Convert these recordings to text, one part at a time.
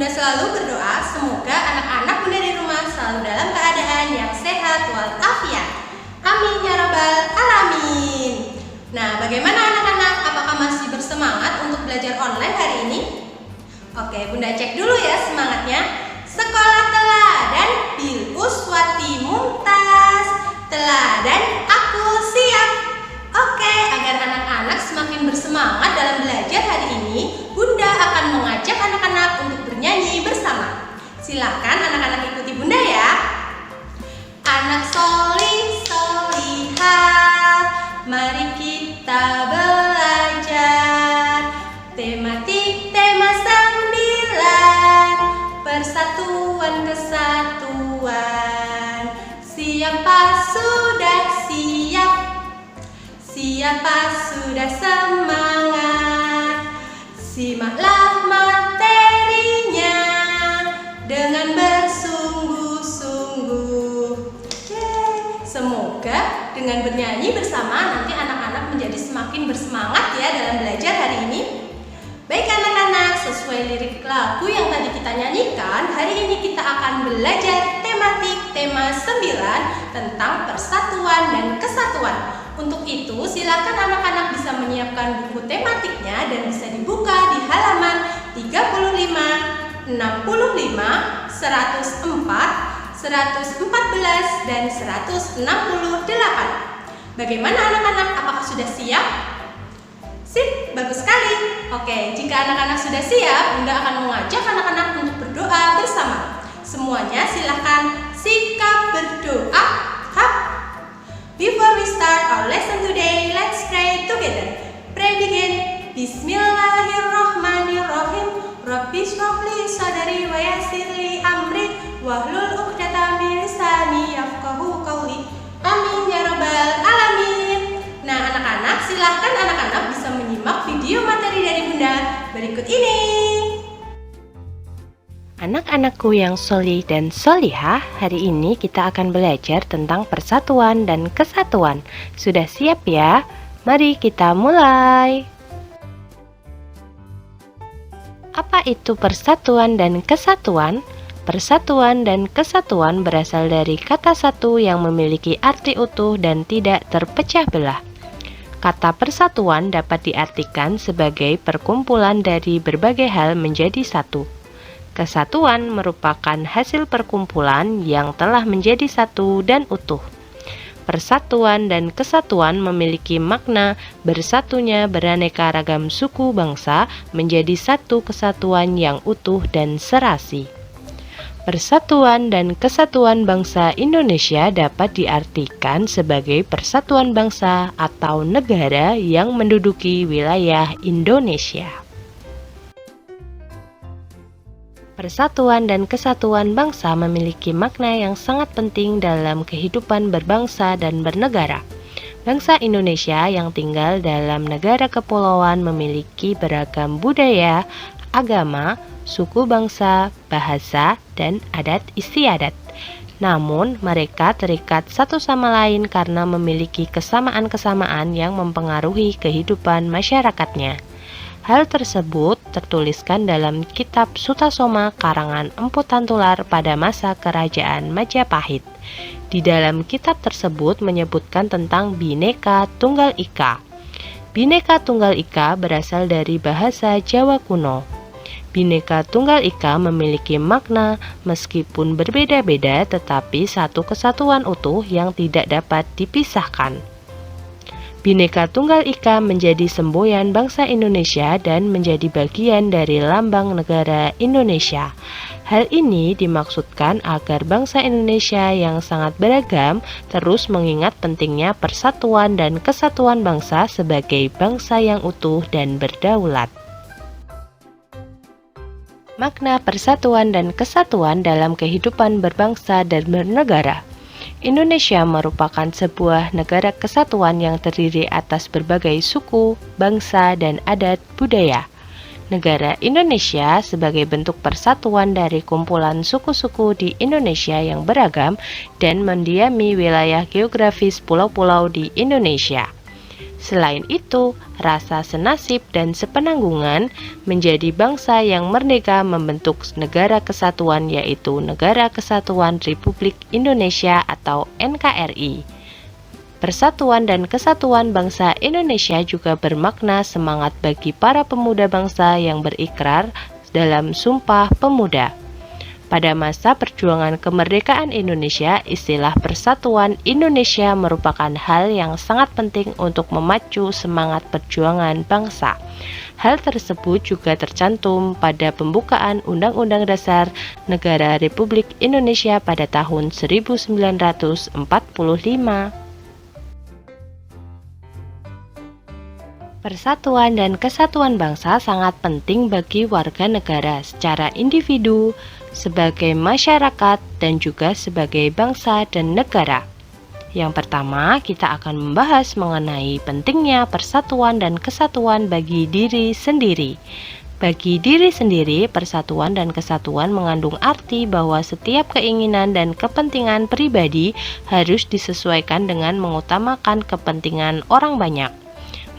Bunda selalu berdoa semoga anak-anak Bunda di rumah selalu dalam keadaan yang sehat walafiat. Amin ya rabbal alamin. Nah, bagaimana anak-anak? Apakah masih bersemangat untuk belajar online hari ini? Oke, Bunda cek dulu ya semangatnya. Sekolah teladan bil uswati mumtaz. Teladan aku siap. Oke, agar anak-anak semakin bersemangat dalam belajar hari ini, Bunda akan mengajak anak-anak untuk bernyanyi bersama. Silakan anak-anak ikuti Bunda ya. Anak solih solihah, mari kita belajar. Tematik tema 9, persatuan kesatuan. Siapa sudah siap? Siapa sudah semangat? Simaklah materinya dengan bersungguh-sungguh. Semoga dengan bernyanyi bersama nanti anak-anak menjadi semakin bersemangat ya dalam belajar hari ini. Baik anak-anak, sesuai lirik lagu yang tadi kita nyanyikan, hari ini kita akan belajar tematik tema 9 tentang persatuan dan kesatuan. Untuk itu, silakan anak-anak bisa menyiapkan buku tematiknya dan bisa dibuka di halaman 35, 65, 104, 114, dan 168. Bagaimana anak-anak? Apakah sudah siap? Sip, bagus sekali. Oke, jika anak-anak sudah siap, Bunda akan mengajak anak-anak untuk berdoa bersama. Semuanya silahkan sikap berdoa. Hap. Before we start our lesson today, let's pray together. Pray begin. Bismillahirrahmanirrahim. Rabbi shrah li sadri wa yassir li amri wahlul 'uqdatam min lisani yafqahu qawli. Amin ya rabbal alamin. Nah, anak-anak, silahkan anak-anak bisa menyimak video materi dari Bunda berikut ini. Anak-anakku yang solih dan solihah, hari ini kita akan belajar tentang persatuan dan kesatuan. Sudah siap ya? Mari kita mulai. Apa itu persatuan dan kesatuan? Persatuan dan kesatuan berasal dari kata satu yang memiliki arti utuh dan tidak terpecah belah. Kata persatuan dapat diartikan sebagai perkumpulan dari berbagai hal menjadi satu. Kesatuan merupakan hasil perkumpulan yang telah menjadi satu dan utuh. Persatuan dan kesatuan memiliki makna bersatunya beraneka ragam suku bangsa menjadi satu kesatuan yang utuh dan serasi. Persatuan dan kesatuan bangsa Indonesia dapat diartikan sebagai persatuan bangsa atau negara yang menduduki wilayah Indonesia. Persatuan dan kesatuan bangsa memiliki makna yang sangat penting dalam kehidupan berbangsa dan bernegara. Bangsa Indonesia yang tinggal dalam negara kepulauan memiliki beragam budaya, agama, suku bangsa, bahasa, dan adat istiadat. Namun, mereka terikat satu sama lain karena memiliki kesamaan-kesamaan yang mempengaruhi kehidupan masyarakatnya. Hal tersebut tertuliskan dalam kitab Sutasoma karangan Empu Tantular pada masa Kerajaan Majapahit. Di dalam kitab tersebut menyebutkan tentang Bhinneka Tunggal Ika. Bhinneka Tunggal Ika berasal dari bahasa Jawa kuno. Bhinneka Tunggal Ika memiliki makna meskipun berbeda-beda tetapi satu kesatuan utuh yang tidak dapat dipisahkan. Bhinneka Tunggal Ika menjadi semboyan bangsa Indonesia dan menjadi bagian dari lambang negara Indonesia. Hal ini dimaksudkan agar bangsa Indonesia yang sangat beragam terus mengingat pentingnya persatuan dan kesatuan bangsa sebagai bangsa yang utuh dan berdaulat. Makna persatuan dan kesatuan dalam kehidupan berbangsa dan bernegara. Indonesia merupakan sebuah negara kesatuan yang terdiri atas berbagai suku, bangsa, dan adat budaya. Negara Indonesia sebagai bentuk persatuan dari kumpulan suku-suku di Indonesia yang beragam dan mendiami wilayah geografis pulau-pulau di Indonesia. Selain itu, rasa senasib dan sepenanggungan menjadi bangsa yang merdeka membentuk negara kesatuan, yaitu Negara Kesatuan Republik Indonesia atau NKRI. Persatuan dan kesatuan bangsa Indonesia juga bermakna semangat bagi para pemuda bangsa yang berikrar dalam Sumpah Pemuda. Pada masa perjuangan kemerdekaan Indonesia, istilah Persatuan Indonesia merupakan hal yang sangat penting untuk memacu semangat perjuangan bangsa. Hal tersebut juga tercantum pada pembukaan Undang-Undang Dasar Negara Republik Indonesia pada tahun 1945. Persatuan dan kesatuan bangsa sangat penting bagi warga negara secara individu, sebagai masyarakat, dan juga sebagai bangsa dan negara. Yang pertama, kita akan membahas mengenai pentingnya persatuan dan kesatuan bagi diri sendiri. Bagi diri sendiri, persatuan dan kesatuan mengandung arti bahwa setiap keinginan dan kepentingan pribadi harus disesuaikan dengan mengutamakan kepentingan orang banyak.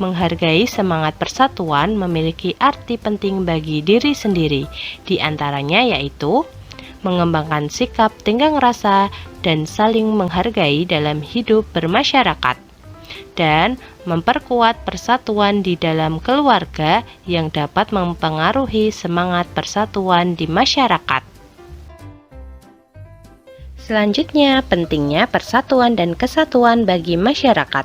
Menghargai semangat persatuan memiliki arti penting bagi diri sendiri, di antaranya yaitu mengembangkan sikap tenggang rasa dan saling menghargai dalam hidup bermasyarakat, dan memperkuat persatuan di dalam keluarga yang dapat mempengaruhi semangat persatuan di masyarakat. Selanjutnya, pentingnya persatuan dan kesatuan bagi masyarakat.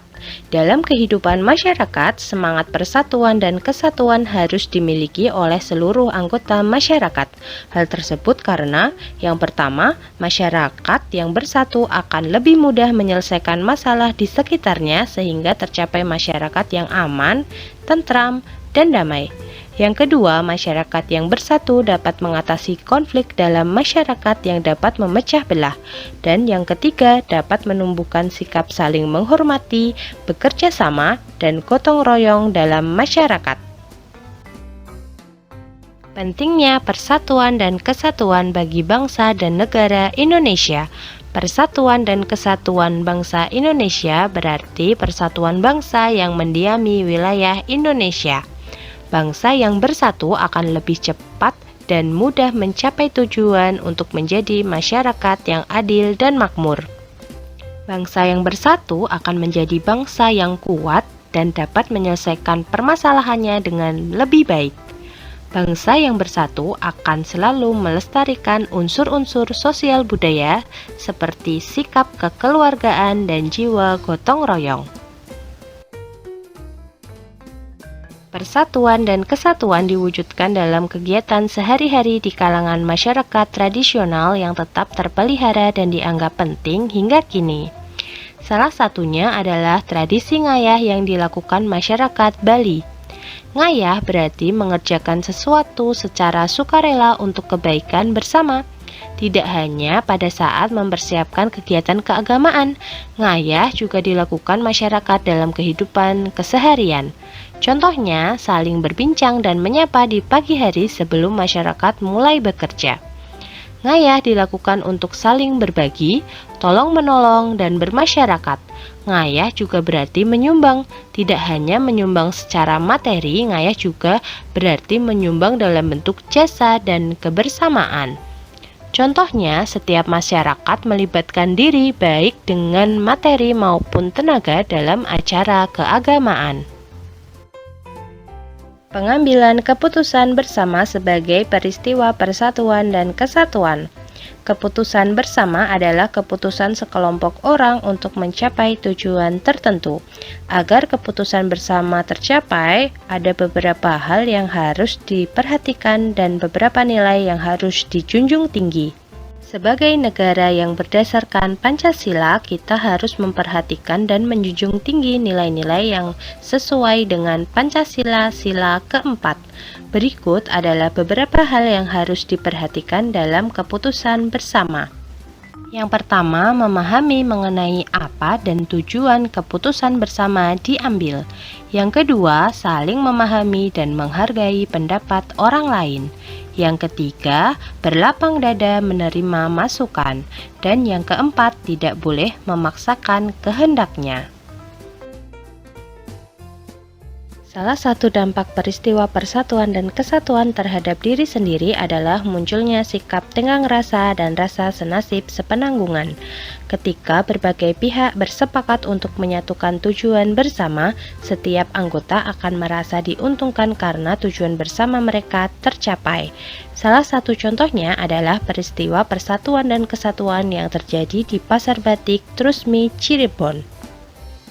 Dalam kehidupan masyarakat, semangat persatuan dan kesatuan harus dimiliki oleh seluruh anggota masyarakat. Hal tersebut karena, yang pertama, masyarakat yang bersatu akan lebih mudah menyelesaikan masalah di sekitarnya sehingga tercapai masyarakat yang aman, tentram, dan damai. Yang kedua, masyarakat yang bersatu dapat mengatasi konflik dalam masyarakat yang dapat memecah belah. Dan yang ketiga, dapat menumbuhkan sikap saling menghormati, bekerja sama, dan gotong royong dalam masyarakat. Pentingnya persatuan dan kesatuan bagi bangsa dan negara Indonesia. Persatuan dan kesatuan bangsa Indonesia berarti persatuan bangsa yang mendiami wilayah Indonesia. Bangsa yang bersatu akan lebih cepat dan mudah mencapai tujuan untuk menjadi masyarakat yang adil dan makmur. Bangsa yang bersatu akan menjadi bangsa yang kuat dan dapat menyelesaikan permasalahannya dengan lebih baik. Bangsa yang bersatu akan selalu melestarikan unsur-unsur sosial budaya seperti sikap kekeluargaan dan jiwa gotong royong. Persatuan dan kesatuan diwujudkan dalam kegiatan sehari-hari di kalangan masyarakat tradisional yang tetap terpelihara dan dianggap penting hingga kini. Salah satunya adalah tradisi ngayah yang dilakukan masyarakat Bali. Ngayah berarti mengerjakan sesuatu secara sukarela untuk kebaikan bersama. Tidak hanya pada saat mempersiapkan kegiatan keagamaan, ngayah juga dilakukan masyarakat dalam kehidupan keseharian. Contohnya, saling berbincang dan menyapa di pagi hari sebelum masyarakat mulai bekerja. Ngayah dilakukan untuk saling berbagi, tolong-menolong, dan bermasyarakat. Ngayah juga berarti menyumbang. Tidak hanya menyumbang secara materi, ngayah juga berarti menyumbang dalam bentuk jasa dan kebersamaan. Contohnya, setiap masyarakat melibatkan diri baik dengan materi maupun tenaga dalam acara keagamaan. Pengambilan keputusan bersama sebagai peristiwa persatuan dan kesatuan. Keputusan bersama adalah keputusan sekelompok orang untuk mencapai tujuan tertentu. Agar keputusan bersama tercapai, ada beberapa hal yang harus diperhatikan dan beberapa nilai yang harus dijunjung tinggi. Sebagai negara yang berdasarkan Pancasila, kita harus memperhatikan dan menjunjung tinggi nilai-nilai yang sesuai dengan Pancasila sila keempat. Berikut adalah beberapa hal yang harus diperhatikan dalam keputusan bersama. Yang pertama, memahami mengenai apa dan tujuan keputusan bersama diambil. Yang kedua, saling memahami dan menghargai pendapat orang lain. Yang ketiga, berlapang dada menerima masukan. Dan yang keempat, tidak boleh memaksakan kehendaknya. Salah satu dampak peristiwa persatuan dan kesatuan terhadap diri sendiri adalah munculnya sikap tenggang rasa dan rasa senasib sepenanggungan. Ketika berbagai pihak bersepakat untuk menyatukan tujuan bersama, setiap anggota akan merasa diuntungkan karena tujuan bersama mereka tercapai. Salah satu contohnya adalah peristiwa persatuan dan kesatuan yang terjadi di Pasar Batik Trusmi Cirebon.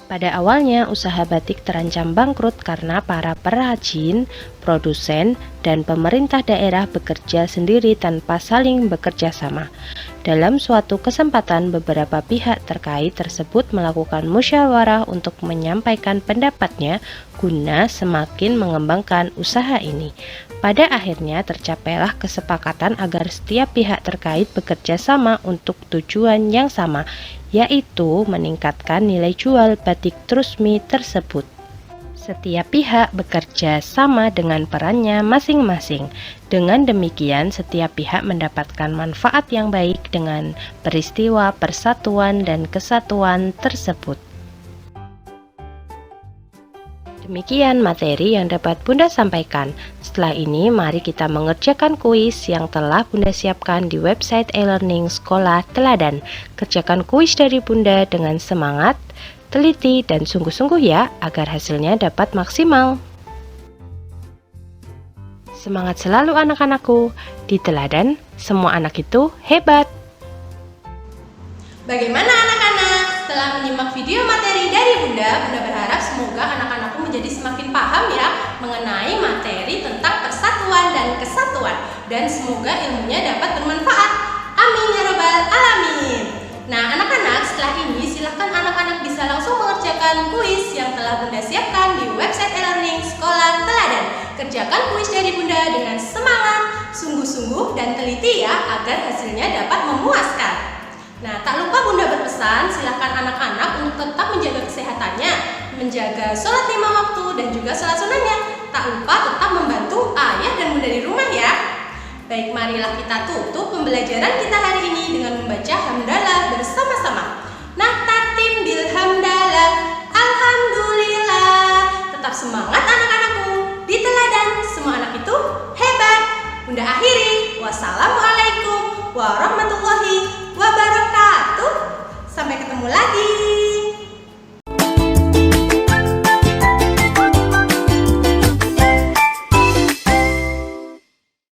Pada awalnya, usaha batik terancam bangkrut karena para perajin, produsen, dan pemerintah daerah bekerja sendiri tanpa saling bekerja sama. Dalam suatu kesempatan, beberapa pihak terkait tersebut melakukan musyawarah untuk menyampaikan pendapatnya guna semakin mengembangkan usaha ini. Pada akhirnya tercapailah kesepakatan agar setiap pihak terkait bekerja sama untuk tujuan yang sama, yaitu meningkatkan nilai jual batik Trusmi tersebut. Setiap pihak bekerja sama dengan perannya masing-masing. Dengan demikian, setiap pihak mendapatkan manfaat yang baik dengan peristiwa persatuan dan kesatuan tersebut. Demikian materi yang dapat Bunda sampaikan. Setelah ini, mari kita mengerjakan kuis yang telah Bunda siapkan di website e-learning Sekolah Teladan. Kerjakan kuis dari Bunda dengan semangat, teliti, dan sungguh-sungguh ya, agar hasilnya dapat maksimal. Semangat selalu anak-anakku. Di Teladan, semua anak itu hebat. Bagaimana anak-anak? Setelah menyimak video materi dari Bunda berharap semoga anak-anakku menjadi semakin paham ya mengenai materi tentang persatuan dan kesatuan, dan semoga ilmunya dapat bermanfaat. Amin ya rabbal alamin. Nah anak-anak, setelah ini silahkan anak-anak bisa langsung mengerjakan kuis yang telah Bunda siapkan di website e-learning Sekolah Teladan. Kerjakan kuis dari Bunda dengan semangat, sungguh-sungguh, dan teliti ya agar hasilnya dapat memuaskan. Nah, tak lupa Bunda berpesan, silakan anak-anak untuk tetap menjaga kesehatannya, menjaga sholat 5 waktu dan juga sholat sunnahnya. Tak lupa tetap membantu ayah dan bunda di rumah ya. Baik, marilah kita tutup pembelajaran kita hari ini dengan membaca hamdalah bersama-sama. Nahtatim bil hamdalah, alhamdulillah. Tetap semangat anak-anakku, di Teladan semua anak itu hebat. Bunda akhiri, wassalamualaikum warahmatullahi wabarakatuh. Sampai ketemu lagi.